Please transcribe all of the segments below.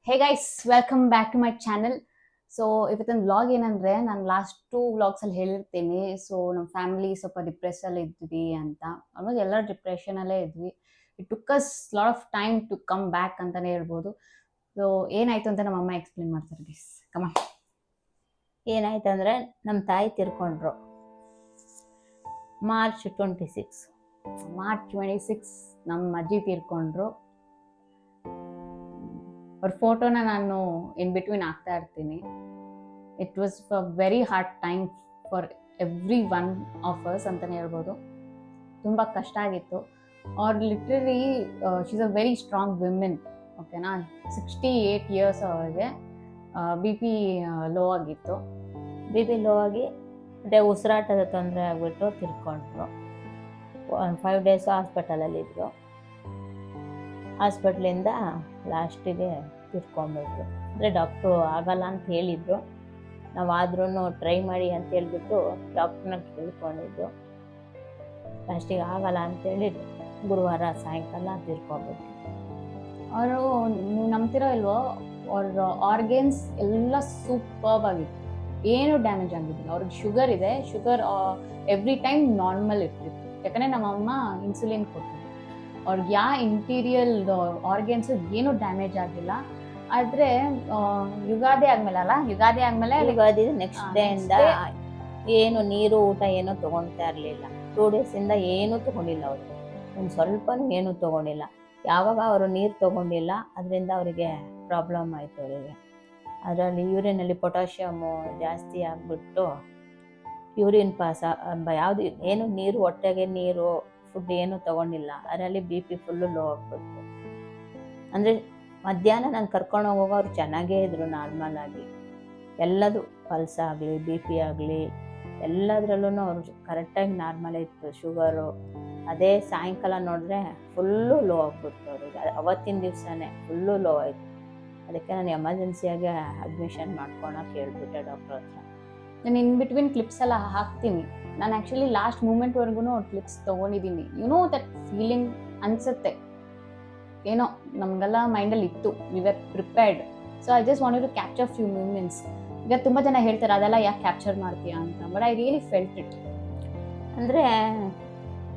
Hey guys, welcome back to my channel. So ಇವತ್ತಿನ vlog ಏನಂದ್ರೆ, ನಾನು ಲಾಸ್ಟ್ 2 ವ್ಲಾಗ್ಸ್ ಅಲ್ಲಿ ಹೇಳಿರ್ತೀನಿ. ಸೊ ನಮ್ಮ ಫ್ಯಾಮಿಲಿ ಸ್ವಲ್ಪ ಡಿಪ್ರೆಸ್ ಅಲ್ಲಿ ಇದ್ವಿ ಅಂತ. ಆಲ್ಮೋಸ್ಟ್ ಎಲ್ಲರೂ ಡಿಪ್ರೆಷನ್ ಅಲ್ಲೇ ಇದ್ವಿ. It took us lot of time to come back ಅಂತಾನೆ ಹೇಳ್ಬೋದು. ಸೊ ಏನಾಯ್ತು ಅಂತ ನಮ್ಮ ಅಮ್ಮ ಎಕ್ಸ್ಪ್ಲೇನ್ ಮಾಡ್ತಾರೆ ಗೈಸ್. ಕಮ ಏನಾಯ್ತಂದ್ರೆ ನಮ್ಮ ತಾಯಿ ತೀರ್ಕೊಂಡ್ರು ಮಾರ್ಚ್ 26. ಮಾರ್ಚ್ 26 ನಮ್ಮ ಅಜ್ಜಿ ತೀರ್ಕೊಂಡ್ರು. ಅವ್ರ ಫೋಟೋನ ನಾನು ಇನ್ ಬಿಟ್ವೀನ್ ಹಾಕ್ತಾ ಇರ್ತೀನಿ. It was a very hard time for every one of us ಅಂತಲೇ ಹೇಳ್ಬೋದು. ತುಂಬ ಕಷ್ಟ ಆಗಿತ್ತು. ಅವ್ರು literally she's a very strong women. ಓಕೆನಾ, 68 ಇಯರ್ಸ್ ಅವ್ರಿಗೆ ಬಿ ಪಿ ಲೋ ಆಗಿತ್ತು. ಬಿ ಲೋ ಆಗಿ ಉಸಿರಾಟದ ತೊಂದರೆ ಆಗಿಬಿಟ್ಟು ತಿರ್ಕೊಂಡ್ರು. 5 ಡೇಸ್ ಹಾಸ್ಪಿಟಲಲ್ಲಿದ್ದರು. ಹಾಸ್ಪಿಟ್ಲಿಂದ ಲಾಸ್ಟಿಗೆ ತಿರ್ಕೊಂಡ್ಬಿಟ್ರು. ಅಂದರೆ ಡಾಕ್ಟ್ರು ಆಗಲ್ಲ ಅಂತ ಹೇಳಿದರು. ನಾವಾದ್ರೂ ಟ್ರೈ ಮಾಡಿ ಅಂತ ಹೇಳ್ಬಿಟ್ಟು ಡಾಕ್ಟ್ರನ್ನ ಕೇಳ್ಕೊಂಡಿದ್ದು. ಲಾಸ್ಟಿಗೆ ಆಗಲ್ಲ ಅಂತೇಳಿ ಗುರುವಾರ ಸಾಯಂಕಾಲ ತಿರ್ಕೊಂಡ್ಬಿಟ್ರು. ಅವರು, ನೀವು ನಂಬ್ತಿರೋ ಇಲ್ವೋ, ಅವ್ರ ಆರ್ಗನ್ಸ್ ಎಲ್ಲ ಸೂಪರ್ಬ್ ಆಗಿತ್ತು, ಏನು ಡ್ಯಾಮೇಜ್ ಆಗಿದ್ದಿಲ್ಲ. ಅವ್ರಿಗೆ ಶುಗರ್ ಇದೆ, ಶುಗರ್ ಎವ್ರಿ ಟೈಮ್ ನಾರ್ಮಲ್ ಇರ್ತಿತ್ತು. ಯಾಕಂದರೆ ನಮ್ಮಮ್ಮ ಇನ್ಸುಲಿನ್ ಕೊಟ್ಟಿದ್ರು. ಅವ್ರಿಗೆ ಯಾವ ಇಂಟೀರಿಯಲ್ ಆರ್ಗನ್ಸ್ ಏನು ಡ್ಯಾಮೇಜ್ ಆಗಿಲ್ಲ. ಆದರೆ ಯುಗಾದಿ ಆದಮೇಲೆ ನೆಕ್ಸ್ಟ್ ಡೇ ಇಂದ ಏನು ನೀರು ಊಟ ಏನೂ ತೊಗೊಳ್ತಾ ಇರಲಿಲ್ಲ. 2 ಡೇಸಿಂದ ಏನೂ ತೊಗೊಂಡಿಲ್ಲ. ಅವರು ಒಂದು ಸ್ವಲ್ಪನೂ ಏನೂ ತೊಗೊಂಡಿಲ್ಲ. ಯಾವಾಗ ಅವರು ನೀರು ತೊಗೊಂಡಿಲ್ಲ, ಅದರಿಂದ ಅವರಿಗೆ ಪ್ರಾಬ್ಲಮ್ ಆಯಿತು. ಅವರಿಗೆ ಅದರಲ್ಲಿ ಯೂರಿನಲ್ಲಿ ಪೊಟ್ಯಾಷಿಯಮು ಜಾಸ್ತಿ ಆಗಿಬಿಟ್ಟು ಯೂರಿನ್ ಪಾಸ್ ಯಾವುದು ಏನು ನೀರು, ಹೊಟ್ಟೆಗೆ ನೀರು, ಫುಡ್ ಏನೂ ತೊಗೊಂಡಿಲ್ಲ. ಅದರಲ್ಲಿ ಬಿ ಪಿ ಫುಲ್ಲು ಲೋ ಆಗಿಬಿಡ್ತು. ಅಂದರೆ ಮಧ್ಯಾಹ್ನ ನಾನು ಕರ್ಕೊಂಡು ಹೋಗುವಾಗ ಅವ್ರು ಚೆನ್ನಾಗೇ ಇದ್ದರು, ನಾರ್ಮಲ್ ಆಗಿ. ಎಲ್ಲದು ಪಲ್ಸ್ ಆಗಲಿ, ಬಿ ಪಿ ಆಗಲಿ, ಎಲ್ಲದರಲ್ಲೂ ಅವ್ರು ಕರೆಕ್ಟಾಗಿ ನಾರ್ಮಲೇ ಇತ್ತು. ಶುಗರು ಅದೇ ಸಾಯಂಕಾಲ ನೋಡಿದ್ರೆ ಫುಲ್ಲು ಲೋ ಆಗಿಬಿಡ್ತು ಅವ್ರಿಗೆ. ಅವತ್ತಿನ ದಿವಸನೇ ಫುಲ್ಲು ಲೋ ಆಯಿತು. ಅದಕ್ಕೆ ನಾನು ಎಮರ್ಜೆನ್ಸಿಯಾಗಿ ಅಡ್ಮಿಷನ್ ಮಾಡ್ಕೊಳಕ್ಕೆ ಹೇಳ್ಬಿಟ್ಟೆ ಡಾಕ್ಟ್ರ್ ಹತ್ರ. ನಾನು ಇನ್ ಬಿಟ್ವೀನ್ ಕ್ಲಿಪ್ಸ್ ಎಲ್ಲ ಹಾಕ್ತೀನಿ. ನಾನು ಆ್ಯಕ್ಚುಲಿ ಲಾಸ್ಟ್ ಮೂಮೆಂಟ್ವರೆಗೂ ಅವ್ರ ಕ್ಲಿಪ್ಸ್ ತೊಗೊಂಡಿದ್ದೀನಿ. ದಟ್ ಫೀಲಿಂಗ್ ಅನಿಸುತ್ತೆ. ಏನೋ ನಮಗೆಲ್ಲ ಮೈಂಡಲ್ಲಿ ಇತ್ತು, we were prepared. So I just wanted to capture few moments. ಈಗ ತುಂಬ ಜನ ಹೇಳ್ತಾರೆ ಅದೆಲ್ಲ ಯಾಕೆ ಕ್ಯಾಪ್ಚರ್ ಮಾಡ್ತೀಯಾ ಅಂತ, but I really felt it. ಅಂದರೆ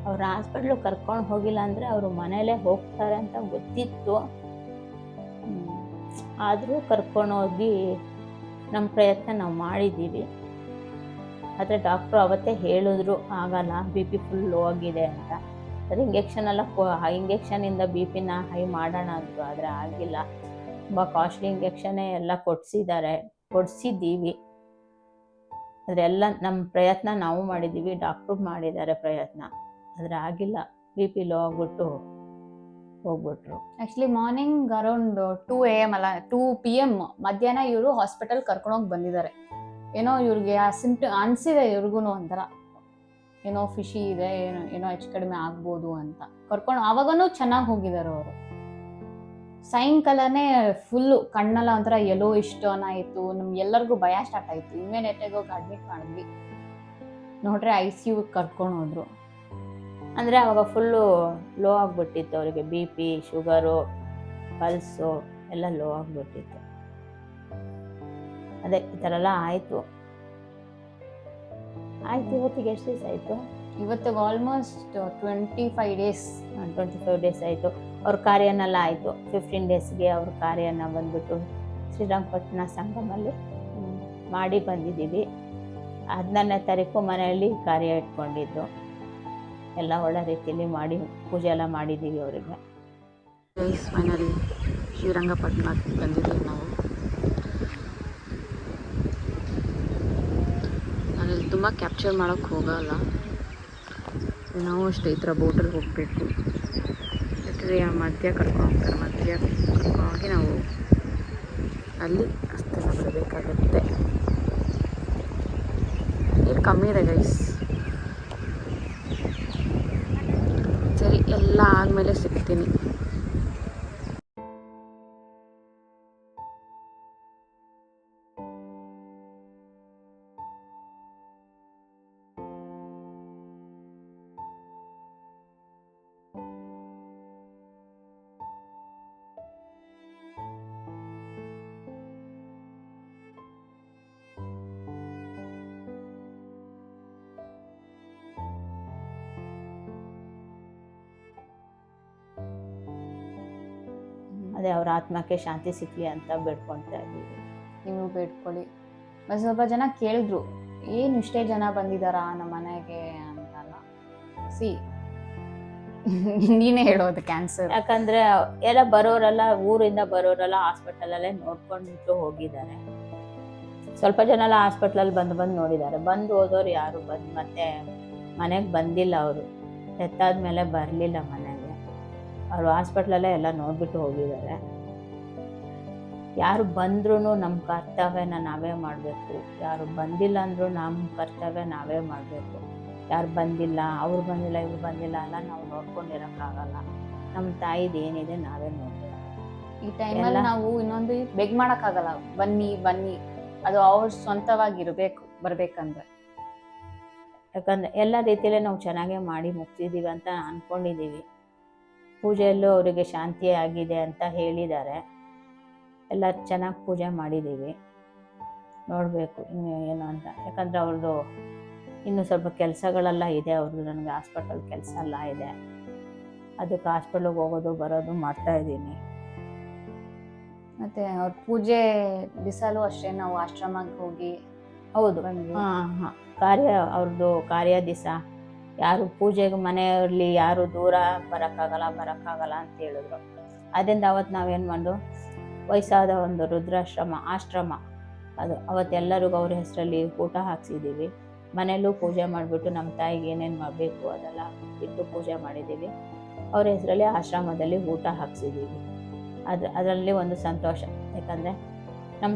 ಅವ್ರು ಹಾಸ್ಪಿಟ್ಲಿಗೆ ಕರ್ಕೊಂಡು ಹೋಗಿಲ್ಲ ಅಂದರೆ ಅವರು ಮನೇಲೇ ಹೋಗ್ತಾರೆ ಅಂತ ಗೊತ್ತಿತ್ತು. ಆದರೂ ಕರ್ಕೊಂಡೋಗಿ ನಮ್ಮ ಪ್ರಯತ್ನ ನಾವು ಮಾಡಿದ್ದೀವಿ. ಆದರೆ ಡಾಕ್ಟ್ರು ಅವತ್ತೇ ಹೇಳಿದ್ರು ಆಗಲ್ಲ, ಬಿ ಪಿ ಫುಲ್ ಲೋ ಆಗಿದೆ ಅಂತ. ಆದರೆ ಇಂಜೆಕ್ಷನಿಂದ ಬಿ ಪಿನ ಹೈ ಮಾಡೋಣ ಅಂದರು, ಆದರೆ ಆಗಿಲ್ಲ. ತುಂಬ ಕಾಸ್ಟ್ಲಿ ಇಂಜೆಕ್ಷನ್ನೇ ಎಲ್ಲ ಕೊಡಿಸಿದ್ದೀವಿ. ಆದರೆ ಎಲ್ಲ ನಮ್ಮ ಪ್ರಯತ್ನ ನಾವು ಮಾಡಿದ್ದೀವಿ, ಡಾಕ್ಟ್ರು ಮಾಡಿದ್ದಾರೆ ಪ್ರಯತ್ನ, ಆದರೆ ಆಗಿಲ್ಲ. ಬಿ ಪಿ ಲೋ ಆಗಿಬಿಟ್ಟು ಹೋಗ್ಬಿಟ್ರು. ಆ್ಯಕ್ಚುಲಿ ಮಾರ್ನಿಂಗ್ ಅರೌಂಡ್ 2 AM ಅಲ್ಲ, 2 PM ಮಧ್ಯಾಹ್ನ ಇವರು ಹಾಸ್ಪಿಟಲ್ ಕರ್ಕೊಂಡೋಗಿ ಬಂದಿದ್ದಾರೆ. ಏನೋ ಇವ್ರಿಗೆ ಆ ಅನಿಸಿದೆ ಇವ್ರಿಗೂ ಒಂಥರ ಏನೋ ಫಿಶಿ ಇದೆ, ಏನೋ ಹೆಚ್ಚು ಕಡಿಮೆ ಆಗ್ಬೋದು ಅಂತ ಕರ್ಕೊಂಡು. ಆವಾಗನೂ ಚೆನ್ನಾಗಿ ಹೋಗಿದ್ದಾರೆ ಅವರು. ಸಾಯಂಕಾಲನೇ ಫುಲ್ಲು ಕಣ್ಣೆಲ್ಲ ಒಂಥರ ಎಲ್ಲೋ ಟರ್ನ್ ಆಯಿತು. ನಮ್ಗೆಲ್ಲರಿಗೂ ಭಯ ಸ್ಟಾರ್ಟ್ ಆಯಿತು. ಇಮ್ಮಿಡಿಯೇಟಾಗಿ ಹೋಗಿ ಅಡ್ಮಿಟ್ ಮಾಡಿದ್ವಿ. ನೋಡ್ರೆ ICU ಕರ್ಕೊಂಡು ಹೋದ್ರು. ಅಂದರೆ ಅವಾಗ ಫುಲ್ಲು ಲೋ ಆಗಿಬಿಟ್ಟಿತ್ತು ಅವರಿಗೆ. ಬಿ ಪಿ, ಶುಗರು, ಪಲ್ಸು ಎಲ್ಲ ಲೋ ಆಗಿಬಿಟ್ಟಿತ್ತು. ಅದೇ ಈ ಥರ ಎಲ್ಲ ಆಯಿತು. ಇವತ್ತಿಗೆ ಎಷ್ಟು ದಿವಸ ಆಯಿತು? ಇವತ್ತಿಗೆ ಆಲ್ಮೋಸ್ಟ್ 25 ಡೇಸ್. 25 ಡೇಸ್ ಆಯಿತು. ಅವ್ರ ಕಾರ್ಯನೆಲ್ಲ ಆಯಿತು. 15 ಡೇಸ್ಗೆ ಅವ್ರ ಕಾರ್ಯನ ಬಂದ್ಬಿಟ್ಟು ಶ್ರೀರಂಗಪಟ್ಟಣ ಸಂಗಮಲ್ಲಿ ಮಾಡಿ ಬಂದಿದ್ದೀವಿ. 14ನೇ ತಾರೀಕು ಮನೆಯಲ್ಲಿ ಕಾರ್ಯ ಇಟ್ಕೊಂಡಿದ್ದು. ಎಲ್ಲ ಒಳ್ಳೆ ರೀತಿಯಲ್ಲಿ ಮಾಡಿ ಪೂಜೆ ಎಲ್ಲ ಮಾಡಿದ್ದೀವಿ ಅವರಿಗೆ. ಫೈನಲಿ ಶ್ರೀರಂಗಪಟ್ಟಣಕ್ಕೆ ಬಂದಿದ್ದೀವಿ ನಾವು. ನಾನಲ್ಲಿ ತುಂಬ ಕ್ಯಾಪ್ಚರ್ ಮಾಡೋಕ್ಕೆ ಹೋಗಲ್ಲ. ನಾವು ಅಷ್ಟೇ ಈ ಥರ ಬೋಟಲ್ಲಿ ಹೋಗಬೇಕು. ಯಾಕಂದರೆ ಮಧ್ಯ ಕರ್ಕೊಂಡು ಹೋಗಿ ನಾವು ಅಲ್ಲಿ ಅಷ್ಟೆಲ್ಲ ಬರಬೇಕಾಗುತ್ತೆ. ನೀರು ಕಮ್ಮಿ ಇದೆ ಗೈಸ್. ಸರಿ, ಎಲ್ಲ ಆದಮೇಲೆ ಸಿಗ್ತೀನಿ. ಅದೇ ಅವ್ರ ಆತ್ಮಕ್ಕೆ ಶಾಂತಿ ಸಿಕ್ಕಲಿ ಅಂತ ಬೇಡ್ಕೊಳ್ತಾ ಇದ್ದೀವಿ. ನೀವು ಬೇಡ್ಕೊಳ್ಳಿ. ಮತ್ತು ಸ್ವಲ್ಪ ಜನ ಕೇಳಿದ್ರು, ಏನು ಇಷ್ಟೇ ಜನ ಬಂದಿದ್ದಾರಾ ನಮ್ಮ ಮನೆಗೆ ಅಂತಲ್ಲ. ಸಿ ನೀನೇ ಹೇಳೋದು ಕ್ಯಾನ್ಸರ್. ಯಾಕಂದ್ರೆ ಎಲ್ಲ ಬರೋರೆಲ್ಲ ಊರಿಂದ ಬರೋರೆಲ್ಲ ಹಾಸ್ಪಿಟಲಲ್ಲೇ ನೋಡ್ಕೊಂಡ್ಬಿಟ್ಟು ಹೋಗಿದ್ದಾರೆ. ಸ್ವಲ್ಪ ಜನ ಎಲ್ಲ ಹಾಸ್ಪಿಟ್ಲಲ್ಲಿ ಬಂದು ನೋಡಿದ್ದಾರೆ. ಬಂದು ಹೋದವ್ರು ಯಾರು ಬಂದು ಮತ್ತೆ ಮನೆಗೆ ಬಂದಿಲ್ಲ. ಅವರು ಎತ್ತಾದ್ಮೇಲೆ ಬರಲಿಲ್ಲ ಮನೆಗೆ. ಅವರು ಹಾಸ್ಪಿಟ್ಲಲ್ಲೇ ಎಲ್ಲ ನೋಡ್ಬಿಟ್ಟು ಹೋಗಿದ್ದಾರೆ. ಯಾರು ಬಂದ್ರೂ ನಮ್ಮ ಕರ್ತವ್ಯನ ನಾವೇ ಮಾಡಬೇಕು. ಯಾರು ಬಂದಿಲ್ಲ ಅಂದರೂ ನಮ್ಮ ಕರ್ತವ್ಯ ನಾವೇ ಮಾಡಬೇಕು. ಯಾರು ಬಂದಿಲ್ಲ, ಅವ್ರು ಬಂದಿಲ್ಲ, ಇವ್ರು ಬಂದಿಲ್ಲ ಎಲ್ಲ ನಾವು ನೋಡ್ಕೊಂಡಿರೋಕ್ಕಾಗಲ್ಲ. ನಮ್ಮ ತಾಯಿದು ಏನಿದೆ ನಾವೇ ನೋಡಬೇಕು. ಈ ಟೈಮಲ್ಲಿ ನಾವು ಇನ್ನೊಂದು ಬೆಗ್ ಮಾಡೋಕ್ಕಾಗಲ್ಲ, ಬನ್ನಿ ಬನ್ನಿ. ಅದು ಅವ್ರ ಸ್ವಂತವಾಗಿರಬೇಕು ಬರ್ಬೇಕಂದ್ರೆ. ಯಾಕಂದರೆ ಎಲ್ಲ ರೀತಿಯಲ್ಲೇ ನಾವು ಚೆನ್ನಾಗೇ ಮಾಡಿ ಮುಗಿಸಿದ್ದೀವಿ ಅಂತ ಅಂದ್ಕೊಂಡಿದ್ದೀವಿ. ಪೂಜೆಯಲ್ಲೂ ಅವರಿಗೆ ಶಾಂತಿ ಆಗಿದೆ ಅಂತ ಹೇಳಿದ್ದಾರೆ. ಎಲ್ಲ ಚೆನ್ನಾಗಿ ಪೂಜೆ ಮಾಡಿದ್ದೀವಿ. ನೋಡಬೇಕು ಇನ್ನು ಏನು ಅಂತ. ಯಾಕಂದರೆ ಅವ್ರದ್ದು ಇನ್ನೂ ಸ್ವಲ್ಪ ಕೆಲಸಗಳೆಲ್ಲ ಇದೆ. ಅವ್ರದ್ದು ನನಗೆ ಹಾಸ್ಪಿಟಲ್ ಕೆಲಸ ಎಲ್ಲ ಇದೆ. ಅದಕ್ಕೆ ಹಾಸ್ಪಿಟ್ಲಿಗೆ ಹೋಗೋದು ಬರೋದು ಮಾಡ್ತಾಯಿದ್ದೀನಿ. ಮತ್ತು ಅವ್ರ ಪೂಜೆ ದಿವಸಲೂ ಅಷ್ಟೇ ನಾವು ಆಶ್ರಮಕ್ಕೆ ಹೋಗಿ ಹೌದು ಬಂದ್ವಿ. ಅವ್ರದ್ದು ಕಾರ್ಯ ದಿವಸ ಯಾರು ಪೂಜೆಗೆ ಮನೆಯಲ್ಲಿ ಯಾರು ದೂರ ಬರೋಕ್ಕಾಗಲ್ಲ ಅಂತ ಹೇಳಿದ್ರು. ಅದರಿಂದ ಅವತ್ತು ನಾವೇನು ಮಾಡು, ವಯಸ್ಸಾದ ಒಂದು ಆಶ್ರಮ ಅದು ಅವತ್ತೆಲ್ಲರಿಗೂ ಅವ್ರ ಹೆಸರಲ್ಲಿ ಊಟ ಹಾಕ್ಸಿದ್ದೀವಿ. ಮನೆಯಲ್ಲೂ ಪೂಜೆ ಮಾಡಿಬಿಟ್ಟು ನಮ್ಮ ತಾಯಿಗೆ ಏನೇನು ಮಾಡಬೇಕು ಅದೆಲ್ಲ ಇಟ್ಟು ಪೂಜೆ ಮಾಡಿದ್ದೀವಿ. ಅವ್ರ ಹೆಸರಲ್ಲಿ ಆಶ್ರಮದಲ್ಲಿ ಊಟ ಹಾಕ್ಸಿದ್ದೀವಿ. ಅದರಲ್ಲಿ ಒಂದು ಸಂತೋಷ. ಯಾಕಂದರೆ ನಮ್ಮ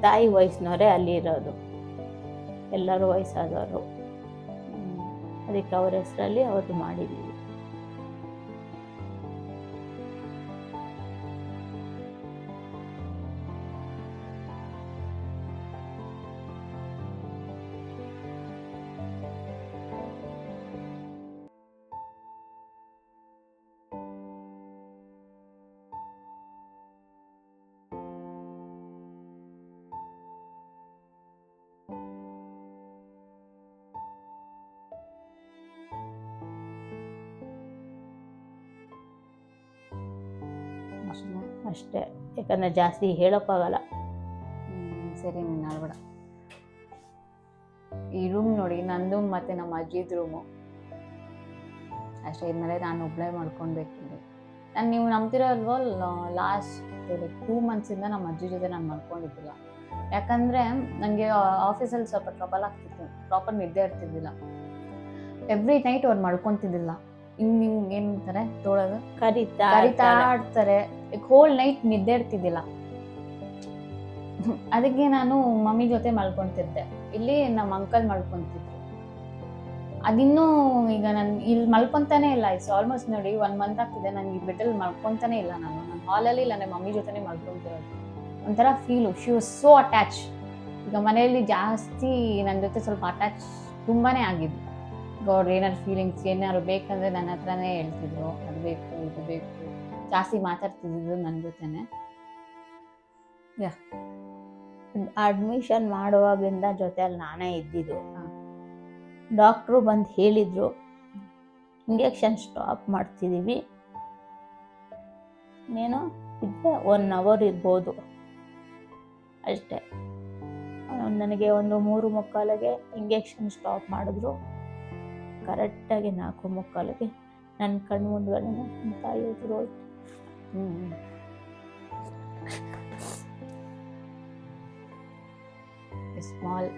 ತಾಯಿ ವಯಸ್ಸಿನವರೇ ಅಲ್ಲಿ ಇರೋದು, ಎಲ್ಲರೂ ವಯಸ್ಸಾದವರು. ಅದಕ್ಕೆ ಅವ್ರ ಹೆಸರಲ್ಲಿ ಅವತ್ತು ಮಾಡಿದ್ದೀವಿ. ಅಷ್ಟೇ. ಯಾಕಂದರೆ ಜಾಸ್ತಿ ಹೇಳೋಕ್ಕಾಗಲ್ಲ. ಸರಿ, ನೀನು ಅಲ್ಬೇಡ. ಈ ರೂಮ್ ನೋಡಿ, ನಂದು ಮತ್ತು ನಮ್ಮ ಅಜ್ಜಿದ ರೂಮು ಅಷ್ಟೇ. ಇದ್ಮೇಲೆ ನಾನು ಒಬ್ಬಳೇ ಮಾಡ್ಕೊಳ್ಬೇಕಿದೆ. ನೀವು ನಂಬ್ತಿರೋ ಅಲ್ವೋ, ಲಾಸ್ಟ್ 2 months ನಮ್ಮ ಅಜ್ಜಿ ಜೊತೆ ನಾನು ಮಾಡ್ಕೊಂಡಿದ್ದಿಲ್ಲ. ಯಾಕಂದರೆ ನನಗೆ ಆಫೀಸಲ್ಲಿ ಸ್ವಲ್ಪ ಟ್ರಬಲ್ ಆಗ್ತಿತ್ತು. ಪ್ರಾಪರ್ ನಿದ್ದೆ ಇರ್ತಿದ್ದಿಲ್ಲ. ಎವ್ರಿ ನೈಟ್ ಅವ್ರು ಮಾಡ್ಕೊತಿದ್ದಿಲ್ಲ. ಹಿಂಗೆ ಏನಂತಾರೆ ತೋಳೋದು, ಕರಿತಾ ಆಡ್ತಾರೆ. ಹೋಲ್ ನೈಟ್ ನಿದ್ದೆ ಇರ್ತಿದ್ದಿಲ್ಲ. ಅದಕ್ಕೆ ನಾನು ಮಮ್ಮಿ ಜೊತೆ ಮಲ್ಕೊತಿದ್ದೆ. ಇಲ್ಲಿ ನಮ್ಮ ಅಂಕಲ್ ಮಲ್ಕೊತಿದ್ರು. ಅದಿನ್ನೂ ಈಗ ನಾನು ಇಲ್ಲಿ ಮಲ್ಕೊತಾನೆ ಇಲ್ಲ. ಇಟ್ಸ್ ಆಲ್ಮೋಸ್ಟ್ ನೋಡಿ 1 month ಆಗ್ತಿದೆ. ನನಗೆ ಈ ಬೆಡ್ಡಲ್ಲಿ ಮಲ್ಕೊತಾನೆ ಇಲ್ಲ. ನಾನು ಹಾಲಲ್ಲಿ ಇಲ್ಲ, ನನ್ನ ಮಮ್ಮಿ ಜೊತೆನೇ ಮಲ್ಕೊತಿರೋದು. ಒಂಥರ feel. She was so attach. ಈಗ ಮನೆಯಲ್ಲಿ ಜಾಸ್ತಿ ನನ್ನ ಜೊತೆ ಸ್ವಲ್ಪ ಅಟ್ಯಾಚ್ ತುಂಬಾ ಆಗಿದ್ದು. ಅವ್ರು ಏನಾದ್ರು ಫೀಲಿಂಗ್ಸ್ ಏನಾದ್ರು ಬೇಕಂದರೆ ನನ್ನ ಹತ್ರನೇ ಹೇಳ್ತಿದ್ರು. ಅದು ಬೇಕು, ಇದು ಬೇಕು. ಜಾಸ್ತಿ ಮಾತಾಡ್ತಿದ್ದು ನನ್ನ ಜೊತೆನೆ. ಅಡ್ಮಿಷನ್ ಮಾಡುವಾಗಿಂದ ಜೊತೆಯಲ್ಲಿ ನಾನೇ ಇದ್ದಿದ್ದು. ಡಾಕ್ಟ್ರು ಬಂದು ಹೇಳಿದರು, ಇಂಜೆಕ್ಷನ್ ಸ್ಟಾಪ್ ಮಾಡ್ತಿದ್ದೀವಿ, ನೀನು ಇದ್ದರೆ 1 hour ಇರ್ಬೋದು ಅಷ್ಟೇ. ನನಗೆ ಒಂದು 3:45ಗೆ ಇಂಜೆಕ್ಷನ್ ಸ್ಟಾಪ್ ಮಾಡಿದ್ರು. ಕರೆಕ್ಟಾಗಿ 4:45ಗೆ ನನ್ನ ಕಣ್ಣು ಮುಂದ್ಗಡೆ ನನ್ನ ತಾಯಿ ಎದುರು ಹೋಯ್ತು. ಸ್ಮಾಲ್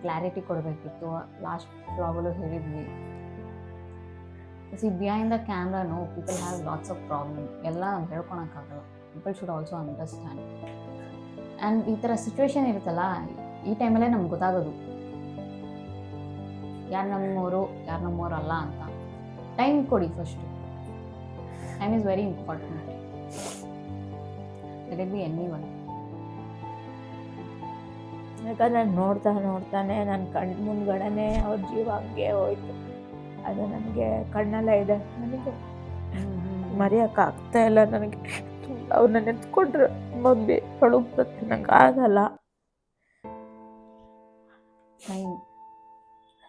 ಕ್ಲಾರಿಟಿ ಕೊಡಬೇಕಿತ್ತು. ಲಾಸ್ಟ್ ಬ್ಲಾಗಲ್ಲೂ ಹೇಳಿದ್ವಿ. ಬಿಹೈಂಡ್ ದ ಕ್ಯಾಮ್ರಾನು people have lots of problem. ಎಲ್ಲ ನಾವು ಹೇಳ್ಕೊಳಕ್ಕಾಗಲ್ಲ. People should also understand. And ಈ ಥರ ಸಿಚುವೇಶನ್ ಇರುತ್ತಲ್ಲ, ಈ ಟೈಮಲ್ಲೇ ನಮ್ಗೆ ಗೊತ್ತಾಗೋದು ಯಾರು ನಮ್ಮವರು ಯಾರು ನಮ್ಮವರು ಅಲ್ಲ ಅಂತ. ಟೈಮ್ ಕೊಡಿ first. Time is very important. Let it be anyone. ಯಾಕಂದರೆ ನೋಡ್ತಾನೆ ನನ್ನ ಕಣ್ಣು ಮುಂದ್ಗಡೆನೇ ಅವ್ರ ಜೀವ ಹಂಗೆ ಹೋಯ್ತು. ಅದು ನನಗೆ ಕಣ್ಣಲ್ಲೇ ಇದೆ. ನನಗೆ ಮರೆಯೋಕ್ಕಾಗ್ತಾ ಇಲ್ಲ. ನನಗೆ ಅವ್ರನ್ನ ನೆನ್ಸ್ಕೊಂಡ್ರೆ ಮಬ್ಬಿ ಹೊಳಗ್ ಬರುತ್ತೆ. ನಂಗೆ ಆಗಲ್ಲ. Time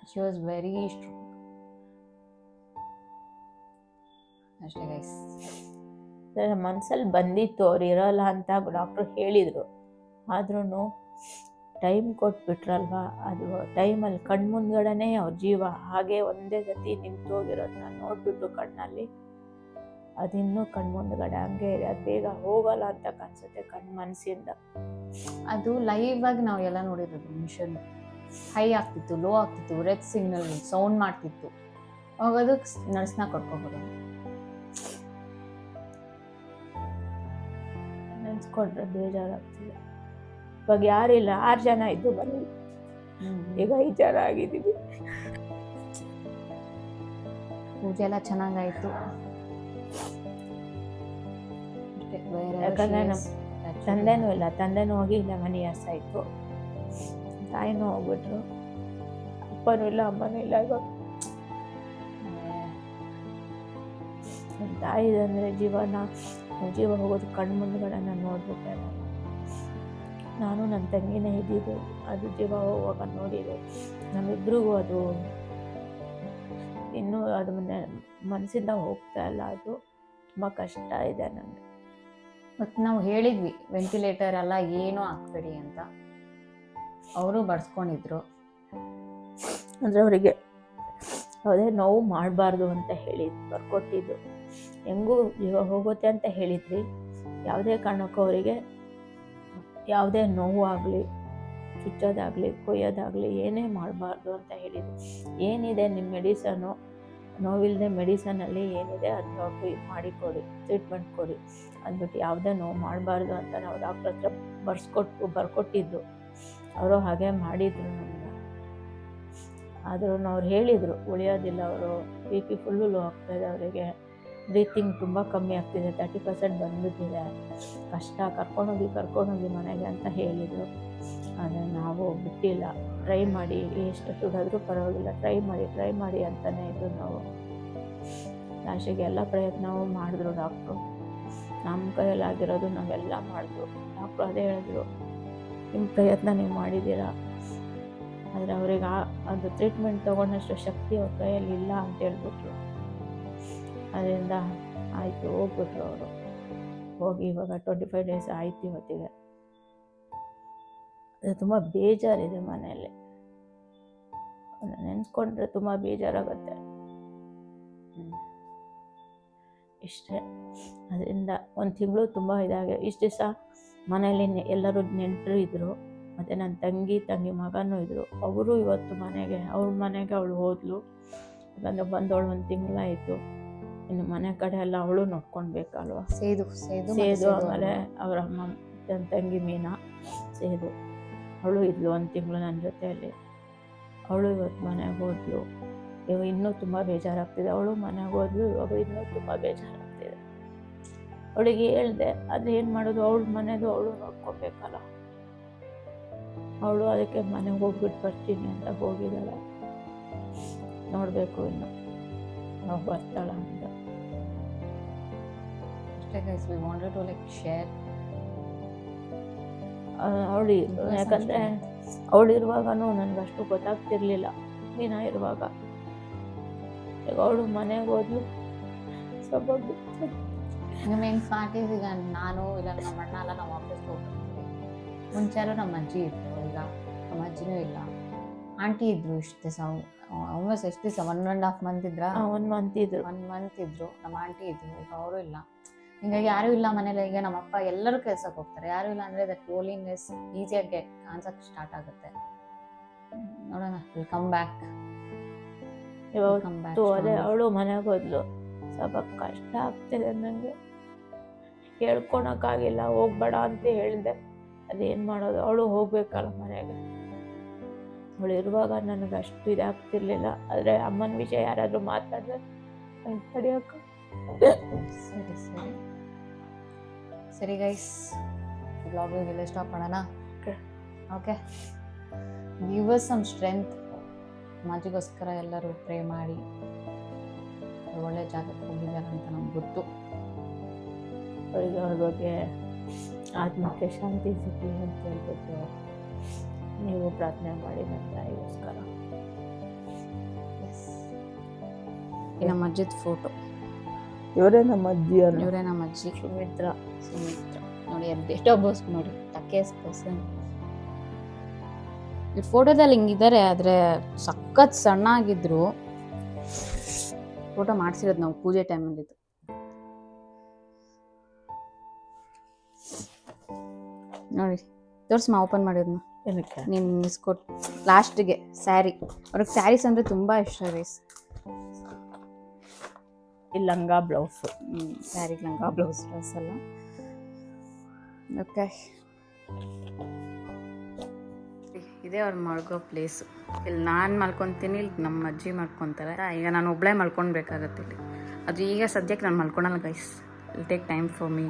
she was very strong. ಅಷ್ಟೇ ಗೈಸ್. ಮನಸ್ಸಲ್ಲಿ ಬಂದಿತ್ತು ಅವ್ರು ಇರೋಲ್ಲ ಅಂತ ಡಾಕ್ಟ್ರು ಹೇಳಿದರು. ಆದ್ರೂ ಟೈಮ್ ಕೊಟ್ಬಿಟ್ರಲ್ವ, ಅದು ಟೈಮಲ್ಲಿ ಕಣ್ಮುಂದ್ಗಡೆನೇ ಅವ್ರ ಜೀವ ಹಾಗೆ ಒಂದೇ ಸತಿ ನಿಂತೋಗಿರೋದನ್ನ ನೋಡಿಬಿಟ್ಟು ಕಣ್ಣಲ್ಲಿ ಅದಿನ್ನೂ ಕಣ್ಮುಂದ್ಗಡೆ ಹಂಗೆ ಇದೆ. ಅದು ಬೇಗ ಹೋಗಲ್ಲ ಅಂತ ಕಾಣಿಸುತ್ತೆ ಮನಸ್ಸಿಂದ. ಅದು ಲೈವ್ ಆಗಿ ನಾವು ಎಲ್ಲ ನೋಡಿರೋದು. ಮಿಷನ್ ಹೈ ಆಗ್ತಿತ್ತು, ಲೋ ಆಗ್ತಿತ್ತು, ರೆಡ್ ಸಿಗ್ನಲ್ ಸೌಂಡ್ ಮಾಡ್ತಿತ್ತು. ಅವಾಗ ಅದಕ್ಕೆ ನರ್ಸ್ನ ಕರ್ಕೊಬೋದು. ನೆನ್ಸ್ಕೊಂಡ್ರೆ ಬೇಜಾರಾಗ್ತಿದೆ. ಇವಾಗ ಯಾರಿಲ್ಲ, 6 ಜನ ಇದ್ದು ಬನ್ನಿ, ಈಗ 5 ಜನ ಆಗಿದ್ದೀವಿ. ಪೂಜೆ ಎಲ್ಲ ಚೆನ್ನಾಗಾಯ್ತು. ಯಾಕಂದ್ರೆ ನಮ್ಮ ತಂದೆನೂ ಇಲ್ಲ, ತಂದೆನೂ ಹೋಗಿ 11 years ಆಯಿತು. ತಾಯಿನೂ ಹೋಗ್ಬಿಟ್ರು, ಅಪ್ಪನೂ ಇಲ್ಲ, ಅಮ್ಮನೂ ಇಲ್ಲ. ಇವಾಗ ನಮ್ಮ ತಾಯಿ ಅಂದರೆ ಜೀವ ಹೋಗೋದು ಕಣ್ಮುಂದ್ಗಡೆ ನಾನು ನೋಡ್ಬಿಟ್ಟೆ. ನಾನು ನನ್ನ ತಂಗಿನೇ ಇದ್ದಿದ್ದು, ಅದು ಜೀವ ಹೋಗುವಾಗ ನೋಡಿದೆ. ನಮ್ಮಿಬ್ರಿಗೂ ಅದು ಇನ್ನೂ ಅದು ಮನಸ್ಸಿಂದ ಹೋಗ್ತಾ ಇಲ್ಲ. ಅದು ತುಂಬ ಕಷ್ಟ ಇದೆ ನನಗೆ. ಮತ್ತು ನಾವು ಹೇಳಿದ್ವಿ ವೆಂಟಿಲೇಟರ್ ಎಲ್ಲ ಏನೂ ಹಾಕ್ಬೇಡಿ ಅಂತ. ಅವರು ಬಡ್ಸ್ಕೊಂಡಿದ್ರು. ಅಂದರೆ ಅವರಿಗೆ ಯಾವುದೇ ನೋವು ಮಾಡಬಾರ್ದು ಅಂತ ಬರ್ಕೊಟ್ಟಿದ್ದು. ಹೆಂಗೂ ಜೀವ ಹೋಗುತ್ತೆ ಅಂತ ಹೇಳಿದ್ವಿ. ಯಾವುದೇ ಕಾರಣಕ್ಕೂ ಅವರಿಗೆ ಯಾವುದೇ ನೋವು ಆಗಲಿ, ಚುಚ್ಚೋದಾಗಲಿ, ಕೊಯ್ಯೋದಾಗಲಿ ಏನೇ ಮಾಡಬಾರ್ದು ಅಂತ ಹೇಳಿದ್ವಿ. ಏನಿದೆ ನಿಮ್ಮ ಮೆಡಿಸನು, ನೋವಿಲ್ಲದೆ ಮೆಡಿಸನಲ್ಲಿ ಏನಿದೆ ಅದು ನೋಡಿ ಮಾಡಿಕೊಡಿ, ಟ್ರೀಟ್ಮೆಂಟ್ ಕೊಡಿ ಅಂದ್ಬಿಟ್ಟು ಯಾವುದೇ ನೋವು ಮಾಡಬಾರ್ದು ಅಂತ ನಾವು ಡಾಕ್ಟ್ರ್ ಹತ್ರ ಬರ್ಕೊಟ್ಟಿದ್ದು. ಅವರು ಹಾಗೆ ಮಾಡಿದರು ನಮ್ಗೆ. ಆದ್ರೂ ಅವ್ರು ಹೇಳಿದರು ಉಳಿಯೋದಿಲ್ಲ, ಅವರು BP ಫುಲ್ಲು ಲೋ ಆಗ್ತಾಯಿದೆ, ಅವರಿಗೆ ಬ್ರೀತಿಂಗ್ ತುಂಬ ಕಮ್ಮಿ ಆಗ್ತಿದೆ, 30% ಬಂದ್ಬಿಟ್ಟಿದೆ, ಕಷ್ಟ, ಕರ್ಕೊಂಡೋಗಿ ಮನೆಗೆ ಅಂತ ಹೇಳಿದರು. ಆದರೆ ನಾವು ಬಿಟ್ಟಿಲ್ಲ, ಟ್ರೈ ಮಾಡಿ, ಎಷ್ಟು ಸುಡಾದರೂ ಪರವಾಗಿಲ್ಲ, ಟ್ರೈ ಮಾಡಿ ಅಂತಲೇ ಇದ್ದು ನಾವು. ಲಾಸ್ಟಿಗೆ ಎಲ್ಲ ಪ್ರಯತ್ನವೂ ಮಾಡಿದ್ರು ಡಾಕ್ಟ್ರು. ನಮ್ಮ ಕೈಯಲ್ಲಾಗಿರೋದು ನಾವೆಲ್ಲ ಮಾಡಿದ್ರು. ಡಾಕ್ಟ್ರು ಅದೇ ಹೇಳಿದ್ರು, ನಿಮ್ಮ ಪ್ರಯತ್ನ ನೀವು ಮಾಡಿದ್ದೀರಾ, ಆದರೆ ಅವ್ರಿಗೆ ಅದು ಟ್ರೀಟ್ಮೆಂಟ್ ತೊಗೊಂಡಷ್ಟು ಶಕ್ತಿ ಅವ್ರ ಕೈಯಲ್ಲಿ ಇಲ್ಲ ಅಂತ ಹೇಳ್ಬಿಟ್ರು. ಅದರಿಂದ ಆಯಿತು, ಹೋಗ್ಬಿಟ್ರು ಅವರು. ಹೋಗಿ ಇವಾಗ 25 days ಆಯ್ತು ಇವತ್ತಿಗೆ. ಅದು ತುಂಬ ಬೇಜಾರಿದೆ ಮನೆಯಲ್ಲಿ, ನೆನೆಸ್ಕೊಂಡ್ರೆ ತುಂಬ ಬೇಜಾರಾಗುತ್ತೆ. ಇಷ್ಟೇ. ಅದರಿಂದ 1 ತಿಂಗಳು ತುಂಬ ಇದಾಗಿ, ಇಷ್ಟು ದಿವಸ ಮನೇಲಿ ಎಲ್ಲರೂ ನೆಂಟರು ಇದ್ದರು. ಮತ್ತು ನನ್ನ ತಂಗಿ ಮಗನೂ ಇದ್ದರು. ಅವರು ಇವತ್ತು ಅವ್ರ ಮನೆಗೆ ಅವಳು ಹೋದ್ಲು. ಯಾಕಂದರೆ ಬಂದವಳು 1 ತಿಂಗಳಾಯಿತು. ಇನ್ನು ಮನೆ ಕಡೆ ಎಲ್ಲ ಅವಳು ನೋಡ್ಕೊಳ್ಬೇಕಲ್ವ. ಸೇದು ಆಮೇಲೆ ಅವರ ಅಮ್ಮ, ನನ್ನ ತಂಗಿ ಮೀನಾ, ಸೇದು ಅವಳು ಇದ್ಲು 1 ತಿಂಗಳು ನನ್ನ ಜೊತೆಯಲ್ಲಿ. ಅವಳು ಇವತ್ತು ಮನೆಗೆ ಹೋದ್ಲು. ಇವಾಗ ಇನ್ನೂ ತುಂಬ ಬೇಜಾರಾಗ್ತಿದೆ. ಅವಳು ಮನೆಗೆ ಹೋದ್ಲು, ಇವಾಗ ಇನ್ನೂ ತುಂಬ ಬೇಜಾರಾಗ್ತಿದೆ. ಅವಳಿಗೆ ಹೇಳಿದೆ, ಆದರೆ ಏನು ಮಾಡೋದು, ಅವಳ ಮನೆದು ಅವಳು ನೋಡ್ಕೊಬೇಕಲ್ಲ. ಅವಳು ಅದಕ್ಕೆ ಮನೆಗೆ ಹೋಗ್ಬಿಟ್ಟು ಬರ್ತೀನಿ ಅಂತ ಹೋಗಿದ್ದಾಳೆ. ನೋಡಬೇಕು ಇನ್ನು ನಾವು ಬರ್ತಾಳ ಅಂತ. ಅವಳು ಯಾಕಂದರೆ ಅವಳಿರುವಾಗನೂ ನನಗಷ್ಟು ಗೊತ್ತಾಗ್ತಿರ್ಲಿಲ್ಲ. ಮೀನಾ ಇರುವಾಗ ಈಗ ಅವಳು ಮನೆಗೆ ಹೋದ್ಲು. ಸ್ವಲ್ಪ ಮೇನ್ ಪಾರ್ಟೀಸ್ ಈಗ ನಾನು ಇಲ್ಲ ನಮ್ಮ ಅಣ್ಣ ಎಲ್ಲ ನಮ್ಮ ಆಫೀಸ್ಗೆ ಹೋಗ್ತಿರ್ತೀವಿ. ಮುಂಚೆ ಎಲ್ಲ ನಮ್ಮ ಅಜ್ಜಿ ಇದ್ರು, ಈಗ ನಮ್ಮ ಅಜ್ಜಿನೂ ಇಲ್ಲ. ಆಂಟಿ ಇದ್ರು ಇಷ್ಟು ದಿವಸ, ಆಲ್ಮೋಸ್ಟ್ ಎಷ್ಟು ದಿವಸ 1.5 month ಇದ್ರ. 1 month ಇದ್ರು. 1 month ಇದ್ರು. ನಮ್ಮ ಆಂಟಿ ಇದ್ರು, ಈಗ ಅವರು ಇಲ್ಲ. ಹಿಂಗಾಗಿ ಯಾರೂ ಇಲ್ಲ ಮನೇಲಿ. ಈಗ ನಮ್ಮ ಅಪ್ಪ ಎಲ್ಲರೂ ಕೆಲ್ಸಕ್ಕೆ ಹೋಗ್ತಾರೆ. ಯಾರೂ ಇಲ್ಲ ಅಂದರೆ ದಟ್ ಲೋನ್ಲಿನೆಸ್ ಈಸಿಯಾಗಿ ಕಾಣಿಸೋಕ್ಕೆ ಸ್ಟಾರ್ಟ್ ಆಗುತ್ತೆ. ನೋಡೋಣ, ವಿಲ್ ಕಮ್ ಬ್ಯಾಕ್. ಇವತ್ತು ಅದೇ ಅವಳು ಮನೆಗೆ ಹೋದ್ಲು. ಸ್ವಲ್ಪ ಕಷ್ಟ ಆಗ್ತಿದೆ ನನಗೆ, ಹೇಳ್ಕೊಳಕ್ಕಾಗಿಲ್ಲ. ಹೋಗ್ಬೇಡ ಅಂತ ಹೇಳಿದೆ, ಅದೇನು ಮಾಡೋದು, ಅವಳು ಹೋಗ್ಬೇಕಲ್ಲ ಮನೆಗೆ. ಅವಳು ಇರುವಾಗ ನನಗೆ ಅಷ್ಟು ಇದಾಗ್ತಿರ್ಲಿಲ್ಲ. ಆದರೆ ಅಮ್ಮನ ವಿಷಯ ಯಾರಾದರೂ ಮಾತಾಡಿದ್ರೆ ತಡೆಯೋಕೆ. ಸರಿ ಗೈಸ್, ಬ್ಲಾಗಿಗೆಲ್ಲ ಸ್ಟಾಪ್ ಮಾಡೋಣ. Okay, give us some strength. ಮಾಜಿಗೋಸ್ಕರ ಎಲ್ಲರೂ ಪ್ರೇ ಮಾಡಿ. ಒಳ್ಳೆ ಜಾಗಕ್ಕೆ ಹೋಗಿದ್ದಾರೆ ಅಂತ ನಮ್ಗೆ ಗೊತ್ತು. ಅವರಿಗೆ ಅವ್ರ ಬಗ್ಗೆ ಆತ್ಮಕ್ಕೆ ಶಾಂತಿ ಸಿಗಲಿ ಅಂತ ಹೇಳ್ಬಿಟ್ಟು ನೀವು ಪ್ರಾರ್ಥನೆ ಮಾಡಿ ನನ್ನ ತಾಯಿಗೋಸ್ಕರ. ನಮ್ಮ ಅಜ್ಜಿದ ಫೋಟೋ ಇವರೇ ನಮ್ಮ ಅಜ್ಜಿ ಅಲ್ಲ. ಇವರೇ ನಮ್ಮ ಅಜ್ಜಿ ಸುಮಿತ್ರ. ಸುಮಿತ್ರ. ನೋಡಿ ಅವ್ರ ಡೇಟ್ ಆಫ್ ಬರ್ತ್ ನೋಡಿ, ಟಕೇಸ್ ಪರ್ಸನ್. ಇವ್ರ ಫೋಟೋದಲ್ಲಿ ಹಿಂಗಿದ್ದಾರೆ, ಆದರೆ ಸಖತ್ ಸಣ್ಣ ಆಗಿದ್ರು. ಫೋಟೋ ಮಾಡಿಸಿರೋದು ನಾವು ಪೂಜೆ ಟೈಮಲ್ಲಿದ್ದು. ನೋಡಿ ತೋರಿಸ್ಮಾ, ಓಪನ್ ಮಾಡಿದ್ನ ಏನಕ್ಕೆ? ನೀನು ಇಸ್ಕೊಟ್ಟು ಲಾಸ್ಟಿಗೆ ಸ್ಯಾರಿ. ಅವ್ರಿಗೆ ಸ್ಯಾರೀಸ್ ಅಂದರೆ ತುಂಬ ಇಷ್ಟ ಗೈಸ್. ಈ ಲಂಗ ಬ್ಲೌಸ್, ಸ್ಯಾರಿ ಲಂಗ ಬ್ಲೌಸ್ ಡ್ರೆಸ್ ಎಲ್ಲ. ಓಕೆ, ಇದೇ ಅವ್ರು ಮಲ್ಗೋ ಪ್ಲೇಸು. ಇಲ್ಲಿ ನಾನು ಮಲ್ಕೊತೀನಿ, ಇಲ್ಲಿ ನಮ್ಮ ಅಜ್ಜಿ ಮಲ್ಕೊತಾರೆ. ಈಗ ನಾನು ಒಬ್ಬಳೇ ಮಲ್ಕೊಳ್ಬೇಕಾಗತ್ತೆ ಇಲ್ಲಿ. ಅದು ಈಗ ಸದ್ಯಕ್ಕೆ ನಾನು ಮಲ್ಕೊಳಲ್ಲ ಗೈಸ್. ಇಲ್ ಟೇಕ್ ಟೈಮ್ ಫಾರ್ ಮೀ.